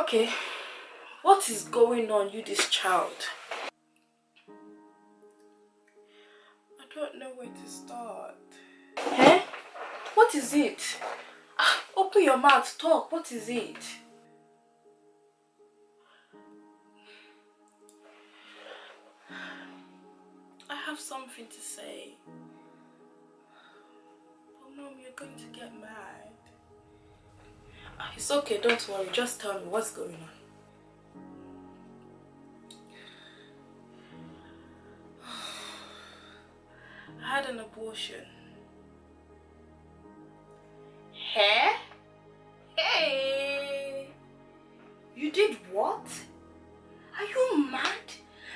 Okay, what is going on, you this child? I don't know where to start. Eh? What is it? Open your mouth, talk. What is it? I have something to say. But Mom, you're going to get mad. It's okay, don't worry. Just tell me what's going on. I had an abortion. Huh? Hey! You did what? Are you mad?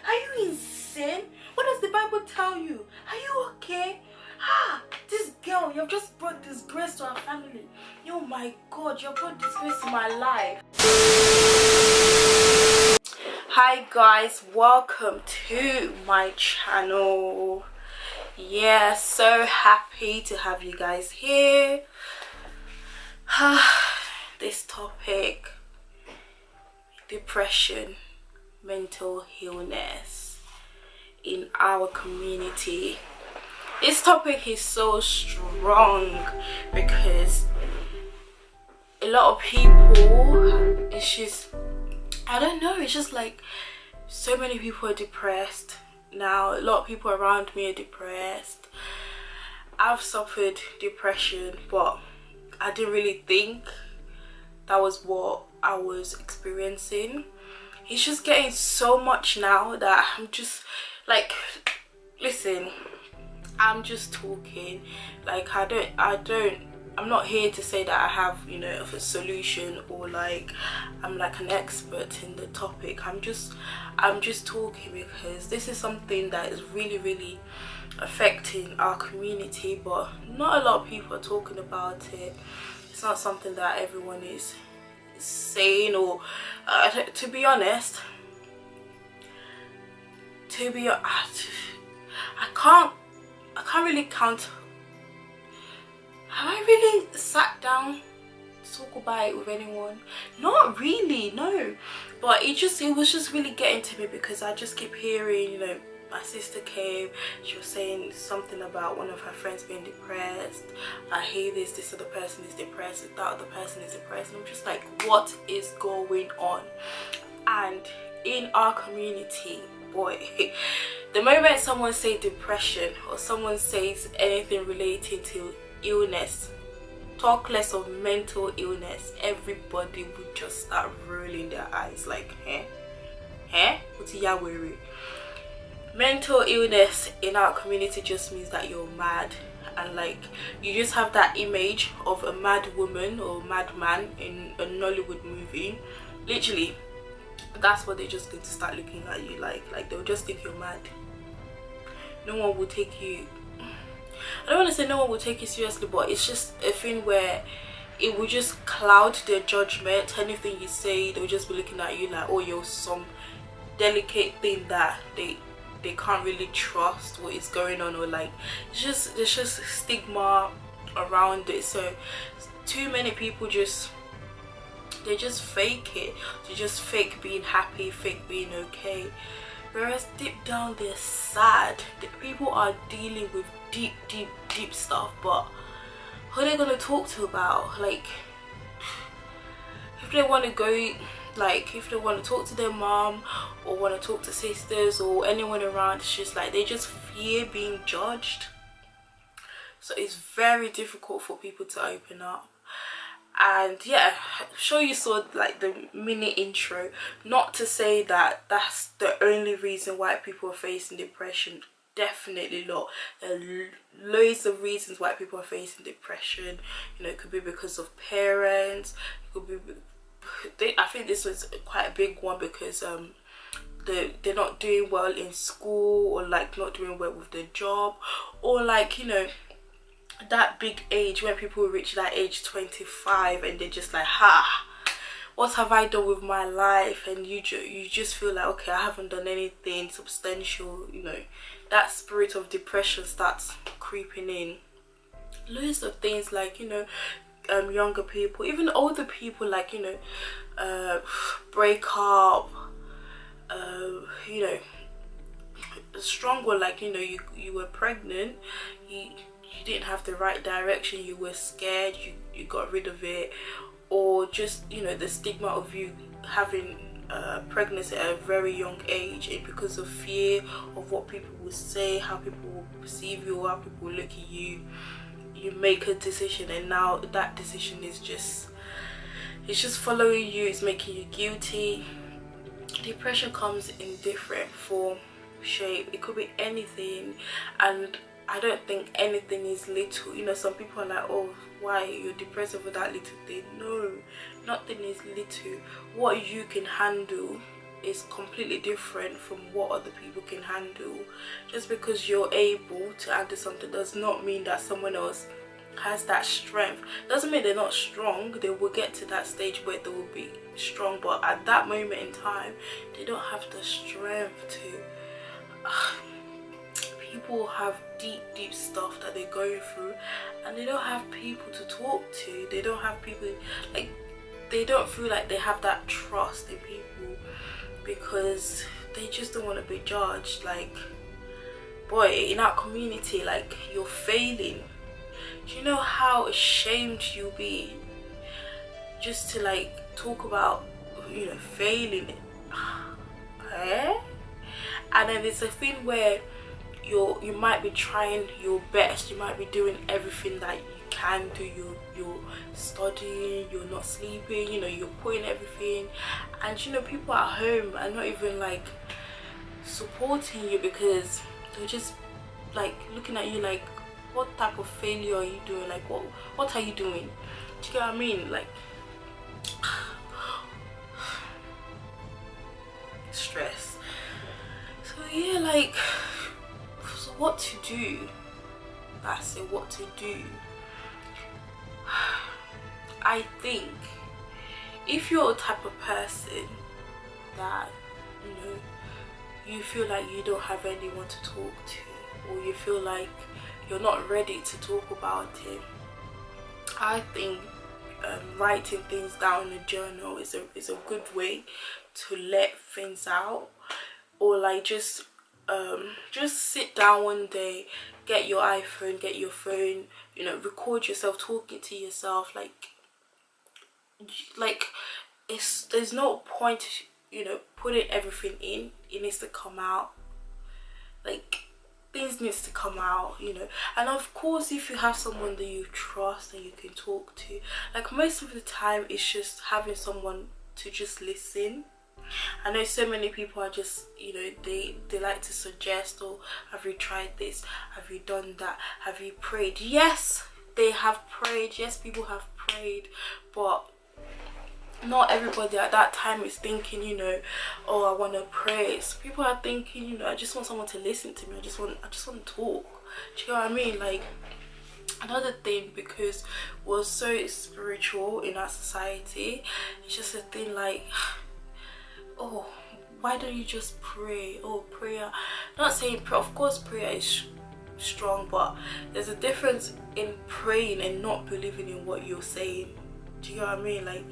Are you insane? What does the Bible tell you? Are you okay? This girl, you've just brought disgrace to our family. Oh my God, you've brought disgrace to my life. Hi guys, welcome to my channel. Yeah, so happy to have you guys here. This topic, depression, mental illness in our community. This topic is so strong because a lot of people, it's just, I don't know, it's just like so many people are depressed now. A lot of people around me are depressed. I've suffered depression, but I didn't really think that was what I was experiencing. It's just getting so much now that I'm just like, listen, I'm just talking. Like I'm not here to say that I have, you know, a solution or like I'm like an expert in the topic. I'm just talking because this is something that is really affecting our community, but not a lot of people are talking about it. It's not something that everyone is saying, or to be honest, I can't really count. Have I really sat down to talk about it with anyone? Not really, no. But it was just really getting to me because I just keep hearing, you know, my sister came, she was saying something about one of her friends being depressed. I hear this other person is depressed, that other person is depressed, and I'm just like, what is going on? And in our community, boy, the moment someone says depression or someone says anything relating to illness, talk less of mental illness, everybody would just start rolling their eyes like, what's ya worry? Mental illness in our community just means that you're mad, and like you just have that image of a mad woman or mad man in a Nollywood movie. Literally, that's what they're just going to start looking at you like they'll just think you're mad. No one will take you, I don't want to say no one will take you seriously, but it's just a thing where it will just cloud their judgment. Anything you say, they'll just be looking at you like, oh, you're some delicate thing that they can't really trust what is going on, or like there's just stigma around it. So too many people they just fake it. They just fake being happy, fake being okay, whereas deep down they're sad. The people are dealing with deep stuff, but who are they gonna talk to about? Like, if they want to go, like if they want to talk to their mom or want to talk to sisters or anyone around, it's just like they just fear being judged. So it's very difficult for people to open up. And yeah, I'm sure you saw like the mini intro. Not to say that that's the only reason why people are facing depression. Definitely not. There are loads of reasons why people are facing depression. You know, it could be because of parents. It could be, I think this was quite a big one because they're not doing well in school, or like not doing well with their job, or like, you know, that big age when people reach that age 25 and they're just like, what have I done with my life? And you just feel like, okay, I haven't done anything substantial. You know, that spirit of depression starts creeping in. Loads of things like, you know, younger people, even older people, like, you know, break up, you know, strong one, like, you know, you were pregnant, you didn't have the right direction, you were scared, you got rid of it, or just, you know, the stigma of you having pregnancy at a very young age, and because of fear of what people will say, how people will perceive you, how people will look at you, you make a decision, and now that decision is just, it's just following you, it's making you guilty. Depression comes in different form, shape, it could be anything, and I don't think anything is little. You know, some people are like, oh, why you're depressed over that little thing? No, nothing is little. What you can handle is completely different from what other people can handle. Just because you're able to handle something does not mean that someone else has that strength. Doesn't mean they're not strong. They will get to that stage where they will be strong, but at that moment in time they don't have the strength to. People have deep stuff that they're going through, and they don't have people to talk to. They don't have people, like, they don't feel like they have that trust in people, because they just don't want to be judged. Like, boy, in our community, like, you're failing. Do you know how ashamed you'll be just to, like, talk about, you know, failing? Eh? And then it's a thing where you might be trying your best, you might be doing everything that you can do, you're studying, you're not sleeping, you know, you're putting everything, and, you know, people at home are not even, like, supporting you, because they're just, like, looking at you like, what type of failure are you doing? Like, what are you doing? Do you get what I mean? Like, stress. So yeah, like, so what to do? That's it, what to do. I think if you're a type of person that, you know, you feel like you don't have anyone to talk to, or you feel like you're not ready to talk about it, I think writing things down in a journal is a good way to let things out. Or, like, just sit down one day, get your iPhone, get your phone, you know, record yourself talking to yourself. Like there's no point, you know, putting everything in. It needs to come out. Like, things needs to come out, you know. And of course, if you have someone that you trust and you can talk to, like, most of the time it's just having someone to just listen. I know so many people are just, you know, they like to suggest, or have you tried this, have you done that, have you prayed? Yes, they have prayed, yes, people have prayed, but not everybody at that time is thinking, you know, oh, I want to pray. So people are thinking, you know, I just want someone to listen to me, I just want to talk. Do you know what I mean? Like, another thing, because we're so spiritual in our society, it's just a thing like, oh, why don't you just pray? Oh, prayer. Not saying prayer, of course prayer is strong, but there's a difference in praying and not believing in what you're saying. Do you know what I mean? Like,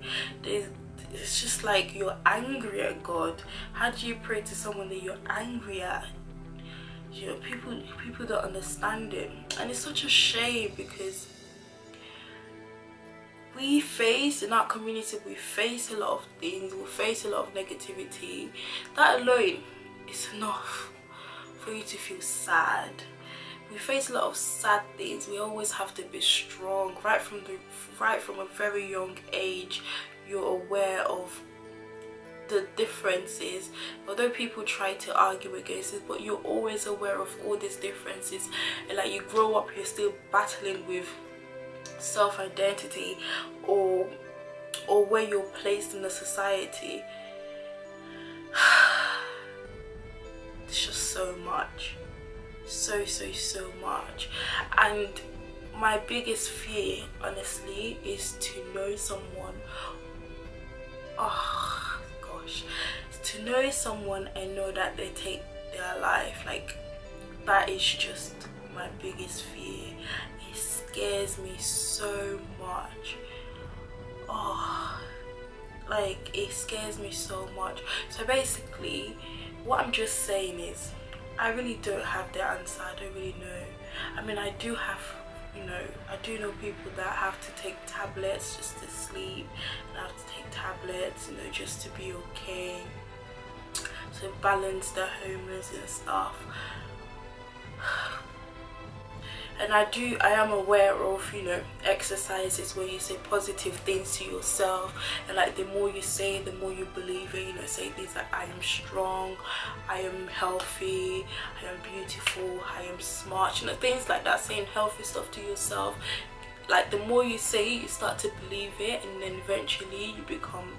it's just like you're angry at God. How do you pray to someone that you're angry at? You know, people don't understand it, and it's such a shame, because we face, in our community, we face a lot of things, we face a lot of negativity. That alone is enough for you to feel sad. We face a lot of sad things. We always have to be strong. Right from a very young age, you're aware of the differences. Although people try to argue against it, but you're always aware of all these differences. And, like, you grow up, you're still battling with self-identity, or where you're placed in the society. It's just so much, so much. And my biggest fear, honestly, is to know someone, oh gosh, to know someone and know that they take their life. Like, that is just my biggest fear. It scares me so much. Like, it scares me so much. So basically what I'm just saying is, I really don't have the answer. I don't really know. I mean, I do have, I do know people that have to take tablets just to sleep, and have to take tablets, just to be okay, to balance their hormones and stuff. And I am aware of, exercises where you say positive things to yourself, and like the more you say, the more you believe it. Say things like, I am strong, I am healthy, I am beautiful, I am smart, things like that. Saying healthy stuff to yourself, like the more you say it, you start to believe it, and then eventually you become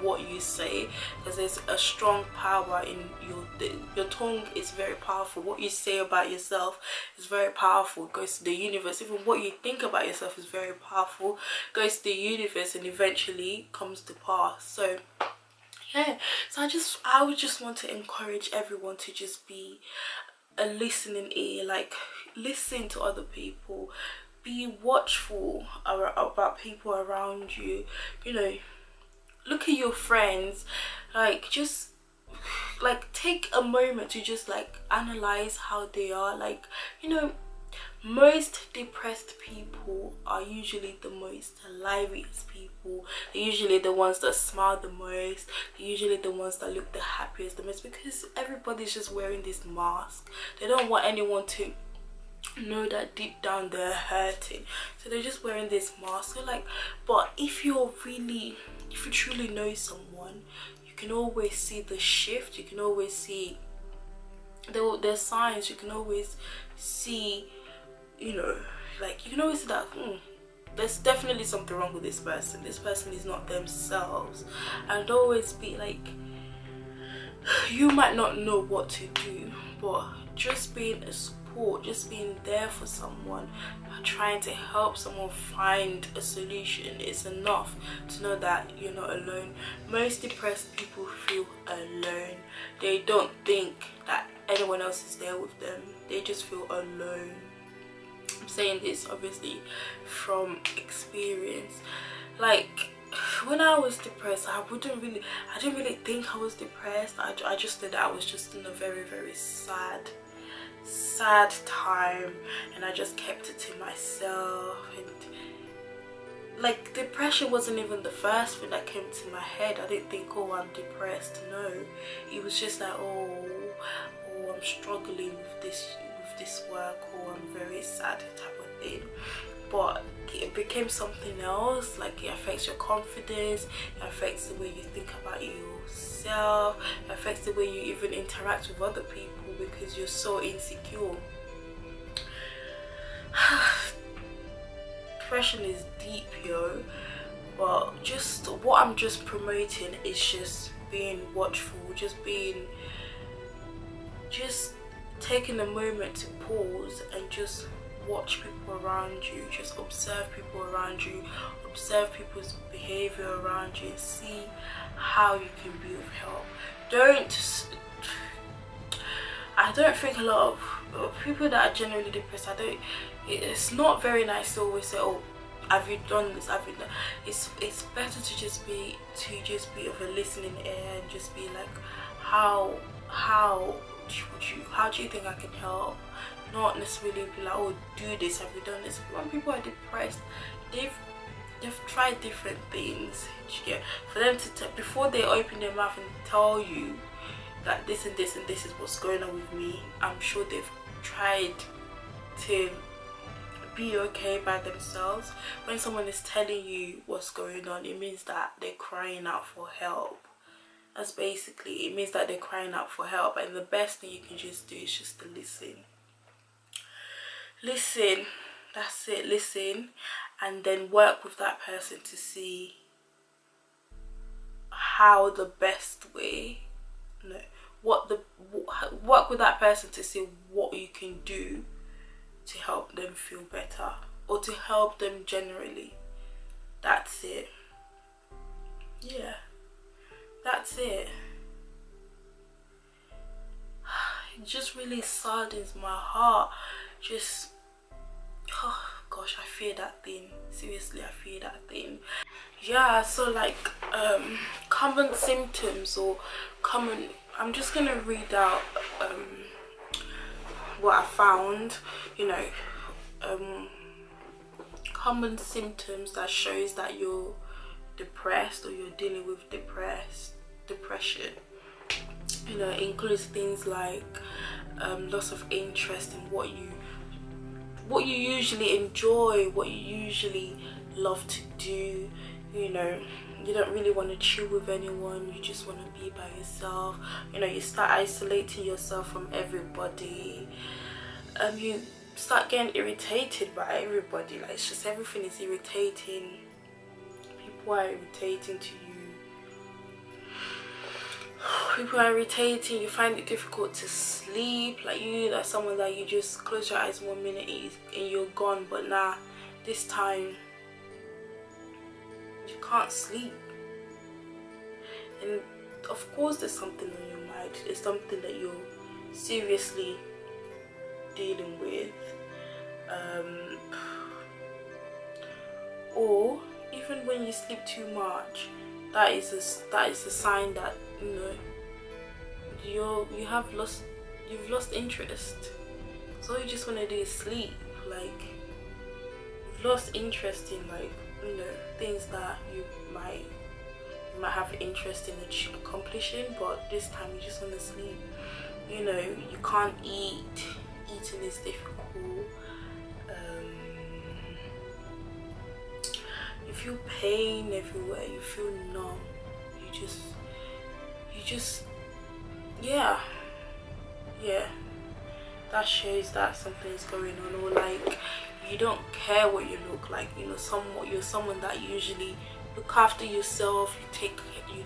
what you say, because there's a strong power in your tongue. Is very powerful. What you say about yourself is very powerful. It goes to the universe. Even what you think about yourself is very powerful. It goes to the universe and eventually comes to pass. So yeah, so I would just want to encourage everyone to just be a listening ear. Like, listen to other people, be watchful about people around you. Look at your friends, like, just like take a moment to just like analyze how they are. Like, most depressed people are usually the most liveliest people. They're usually the ones that smile the most. They're usually the ones that look the happiest the most, because everybody's just wearing this mask. They don't want anyone to know that deep down they're hurting, so they're just wearing this mask. So like, but if you truly know someone, you can always see the shift. You can always see there's signs. You can always see, like, you can always see that there's definitely something wrong with this person. This person is not themselves. And always be like, you might not know what to do, but just being a support, just being there for someone, trying to help someone find a solution is enough to know that you're not alone. Most depressed people feel alone. They don't think that anyone else is there with them. They just feel alone. I'm saying this obviously from experience. Like, when I was depressed, I didn't really think I was depressed. I just thought that I was just in a very, very sad time, and I just kept it to myself. And like, depression wasn't even the first thing that came to my head. I didn't think, oh, I'm depressed. No, it was just like, oh, I'm struggling with this work, or I'm very sad type of thing. But it became something else. Like, it affects your confidence, it affects the way you think about yourself, it affects the way you even interact with other people, because you're so insecure. Depression is deep, yo. But just what I'm just promoting is just being watchful, just taking a moment to pause and just watch people around you. Just observe people around you, observe people's behavior around you, and see how you can be of help. I don't think a lot of people that are genuinely depressed, it's not very nice to always say, oh, have you done this, have you done. It's better to just be of a listening ear, and just be like, how do you think I can help? Not necessarily be like, oh, do this, have you done this. When people are depressed, they've tried different things. For them to before they open their mouth and tell you that this and this and this is what's going on with me, I'm sure they've tried to be okay by themselves. When someone is telling you what's going on, it means that they're crying out for help. That's basically, it means that they're crying out for help. And the best thing you can just do is just to listen. That's it. Listen, and then work with that person to see how the best way, work with that person to see what you can do to help them feel better, or to help them generally. That's it. Yeah, that's it. It just really saddens my heart. Oh gosh, I fear that thing. Seriously, I fear that thing. Yeah, so like common symptoms or common, I'm just gonna read out what I found, you know, common symptoms that shows that you're depressed or you're dealing with depression. You know, it includes things like loss of interest in what you usually enjoy, what you usually love to do. You know, you don't really want to chill with anyone, you just want to be by yourself. You know, you start isolating yourself from everybody. You start getting irritated by everybody. Like, it's just everything is irritating. People are irritating to you. People are irritating. You find it difficult to sleep. Like, that's someone that you just close your eyes 1 minute and you're gone, but nah, this time you can't sleep. And of course there's something on your mind. There's something that you're seriously dealing with. Or even when you sleep too much, that is a sign that, you know, you've lost interest. So all you just want to do is sleep. Like, you've lost interest in, like, you know, things that you might have interest in accomplishing, but this time you just want to sleep. You know, you can't eat. Eating is difficult. You feel pain everywhere. You feel numb. You just yeah, that shows that something is going on. Or like, you don't care what you look like. You know, you're someone that usually look after yourself. You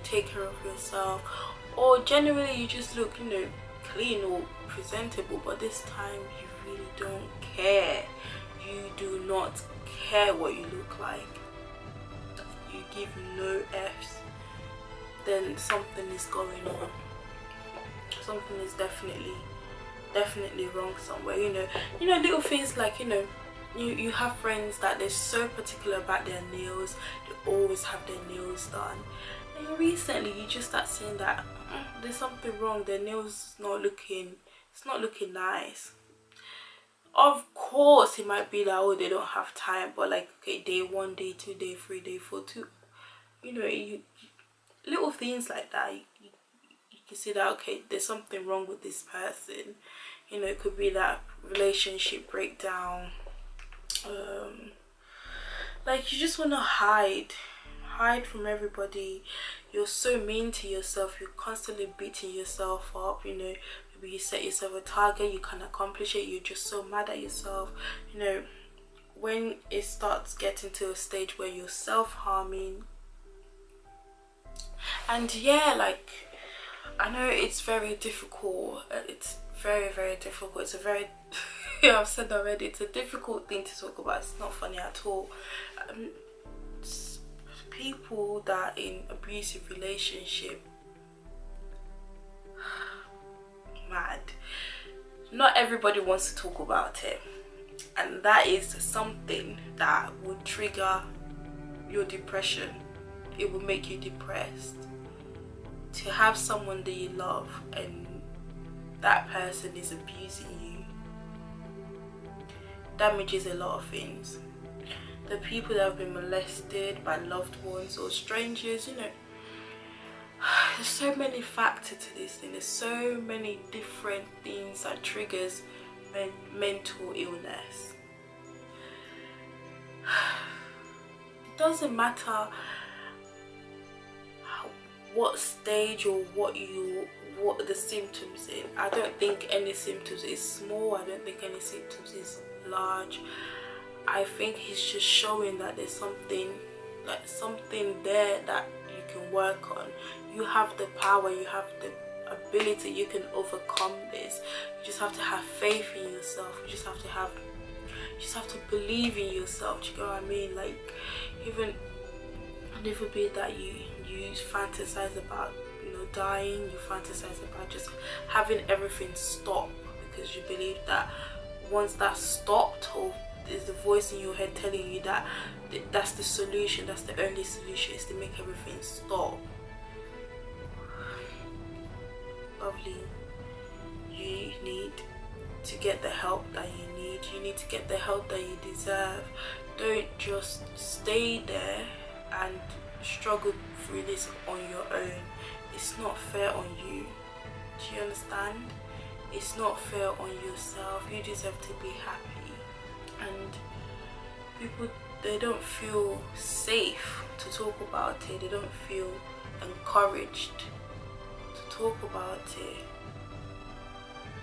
take care of yourself, or generally you just look, you know, clean or presentable. But this time you really don't care. You do not care what you look like. You give no F's. Then something is going on. Something is definitely wrong somewhere. You know, little things like, you know, you have friends that they're so particular about their nails. They always have their nails done. And recently you just start seeing that there's something wrong. Their nails it's not looking nice. Of course it might be that, oh, they don't have time, but like, okay, day 1, day 2, day 3, day 4, 2, you know, little things like that, you can see that, okay, there's something wrong with this person. You know, it could be that relationship breakdown. Like, you just want to hide from everybody. You're so mean to yourself. You're constantly beating yourself up. You know, maybe you set yourself a target, you can't accomplish it, you're just so mad at yourself. You know, when it starts getting to a stage where you're self-harming. And yeah, like, I know it's very difficult. It's very, very difficult. It's a very I've said already, it's a difficult thing to talk about. It's not funny at all. People that are in abusive relationship, mad. Not everybody wants to talk about it, and that is something that would trigger your depression. It will make you depressed. To have someone that you love and that person is abusing you damages a lot of things. The people that have been molested by loved ones or strangers, you know, there's so many factors to this thing. There's so many different things that triggers mental illness. It doesn't matter what stage or what the symptoms in. I don't think any symptoms is small. I don't think any symptoms is large. I think he's just showing that there's something there that you can work on. You have the power, you have the ability, you can overcome this. You just have to have faith in yourself. You just have to believe in yourself. Do you know what I mean? Like, even a little bit that you fantasize about, you know, dying, you fantasize about just having everything stop, because you believe that once that's stopped, or is the voice in your head telling you that that's the solution, that's the only solution, is to make everything stop. Lovely, you need to get the help that you need. You need to get the help that you deserve. Don't just stay there and struggle through this on your own. It's not fair on you. Do you understand? It's not fair on yourself. You deserve to be happy. And people, they don't feel safe to talk about it. They don't feel encouraged to talk about it.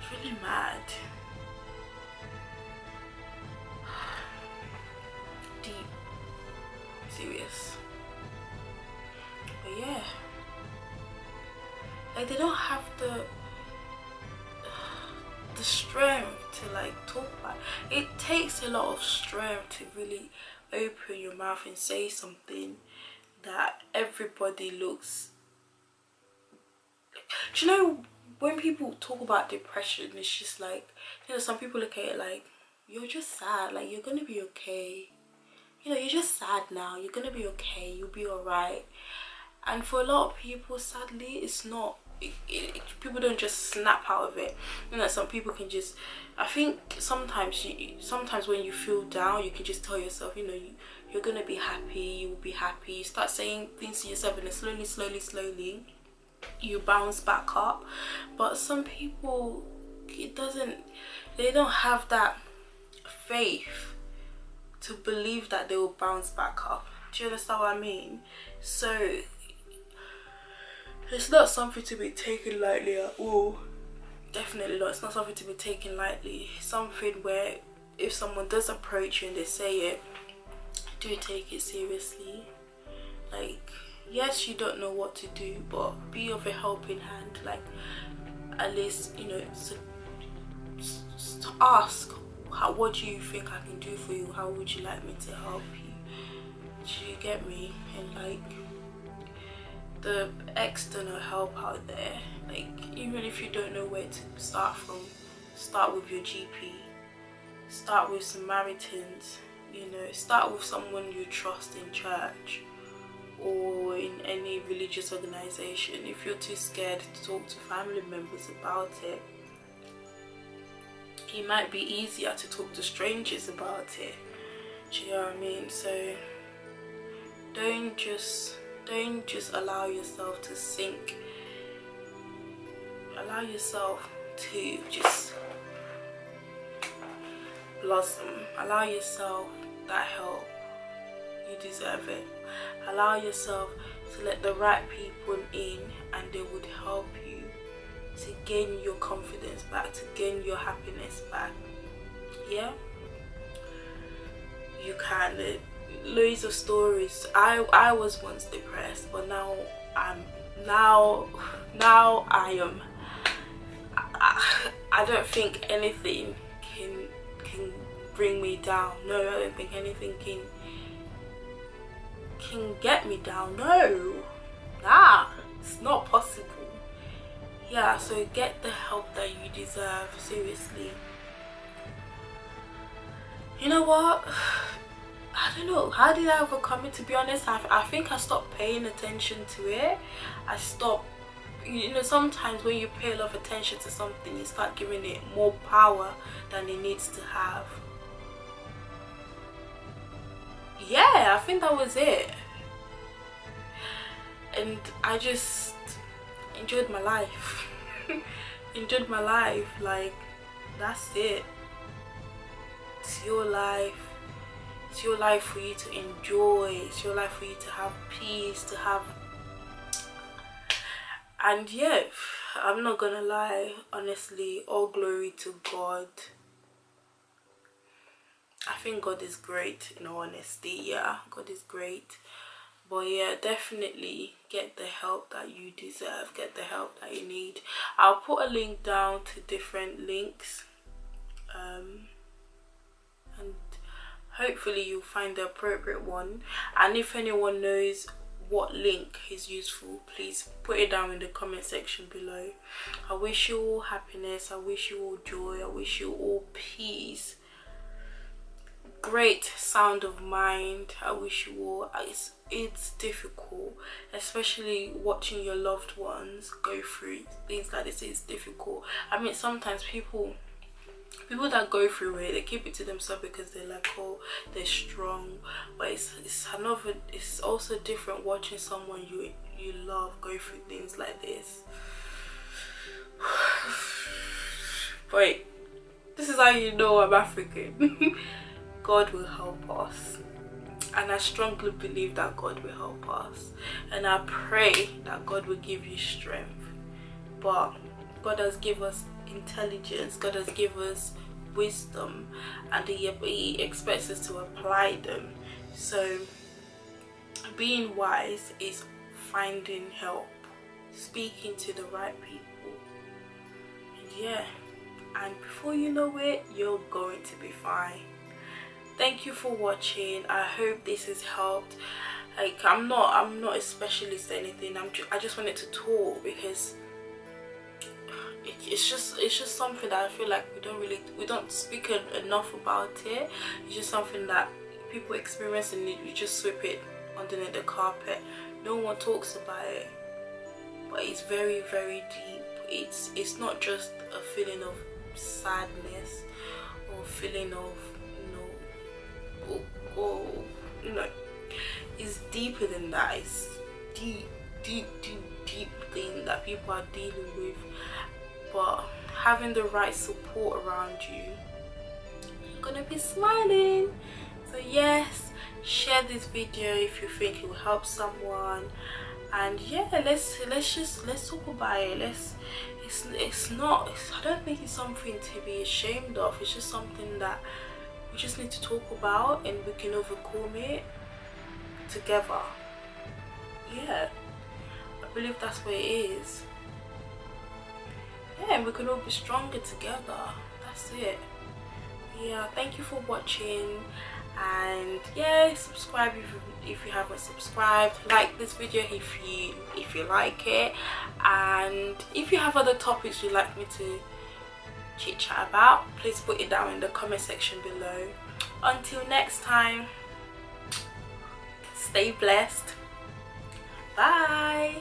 It's really mad. Deep. Serious. But yeah, like, they don't have the strength to like talk about it. It takes a lot of strength to really open your mouth and say something that everybody looks. Do you know, when people talk about depression, it's just like, you know, some people look at it like, you're just sad, like, you're gonna be okay, you know, you're just sad now, you're gonna be okay, you'll be all right. And for a lot of people, sadly, it's not. People don't just snap out of it. You know, some people can just, I think sometimes when you feel down, you can just tell yourself, you know, you're gonna be happy, you will be happy. You start saying things to yourself, and then slowly you bounce back up. But some people, they don't have that faith to believe that they will bounce back up. Do you understand what I mean? So it's not something to be taken lightly at all. Definitely not. It's not something to be taken lightly. It's something where if someone does approach you and they say it, do take it seriously. Like, yes, you don't know what to do, but be of a helping hand. Like, at least, you know, to ask, what do you think I can do for you? How would you like me to help you? Do you get me? And like, the external help out there, like, even if you don't know where to start from, start with your GP, start with Samaritans, you know, start with someone you trust in church or in any religious organization. If you're too scared to talk to family members about it, it might be easier to talk to strangers about it. Do you know what I mean? So don't just allow yourself to sink. Allow yourself to just blossom. Allow yourself that help. You deserve it. Allow yourself to let the right people in, and they would help you to gain your confidence back, to gain your happiness back. Yeah, you can. Loads of stories. I was once depressed, but now I don't think anything can bring me down. No, I don't think anything can get me down. No, it's not possible. Yeah, so get the help that you deserve. Seriously. You know what? I don't know, how did I overcome it? To be honest, I think I stopped paying attention to it. I stopped, you know, sometimes when you pay a lot of attention to something, you start giving it more power than it needs to have. Yeah, I think that was it. And I just enjoyed my life. Enjoyed my life. Like, that's it. It's your life. It's your life for you to enjoy. It's your life for you to have peace, to have. And yeah, I'm not gonna lie, honestly, all glory to God. I think God is great, in all honesty. Yeah, God is great. But yeah, definitely get the help that you deserve. Get the help that you need. I'll put a link down to different links. And hopefully you'll find the appropriate one. And if anyone knows what link is useful, please put it down in the comment section below. I wish you all happiness. I wish you all joy. I wish you all peace. great sound of mind. I wish you all. It's difficult, especially watching your loved ones go through things like this. Is difficult. I mean, sometimes people that go through it, they keep it to themselves because they're like, oh, they're strong. But it's also different watching someone you love go through things like this. Wait, this is how you know I'm African. God will help us, and I strongly believe that God will help us, and I pray that God will give you strength. But God has given us intelligence, God has given us wisdom, and he expects us to apply them. So being wise is finding help, speaking to the right people, and yeah, and before you know it, you're going to be fine. Thank you for watching. I hope this has helped. Like, I'm not a specialist or anything. I just wanted to talk because it's just something that I feel like we don't speak enough about it. It's just something that people experience and we just sweep it underneath the carpet. No one talks about it, but it's very, very deep. It's not just a feeling of sadness or feeling of it's deeper than that. It's deep thing that people are dealing with. But having the right support around you, you're gonna be smiling. So yes, share this video if you think it will help someone, and yeah, let's talk about it. I don't think it's something to be ashamed of. It's just something that we just need to talk about, and we can overcome it together. Yeah, I believe that's what it is. Yeah, and we can all be stronger together. That's it. Yeah, thank you for watching, and yeah, subscribe if you haven't subscribed. Like this video if you like it, and if you have other topics you'd like me to chit chat about, please put it down in the comment section below. Until next time, stay blessed. Bye.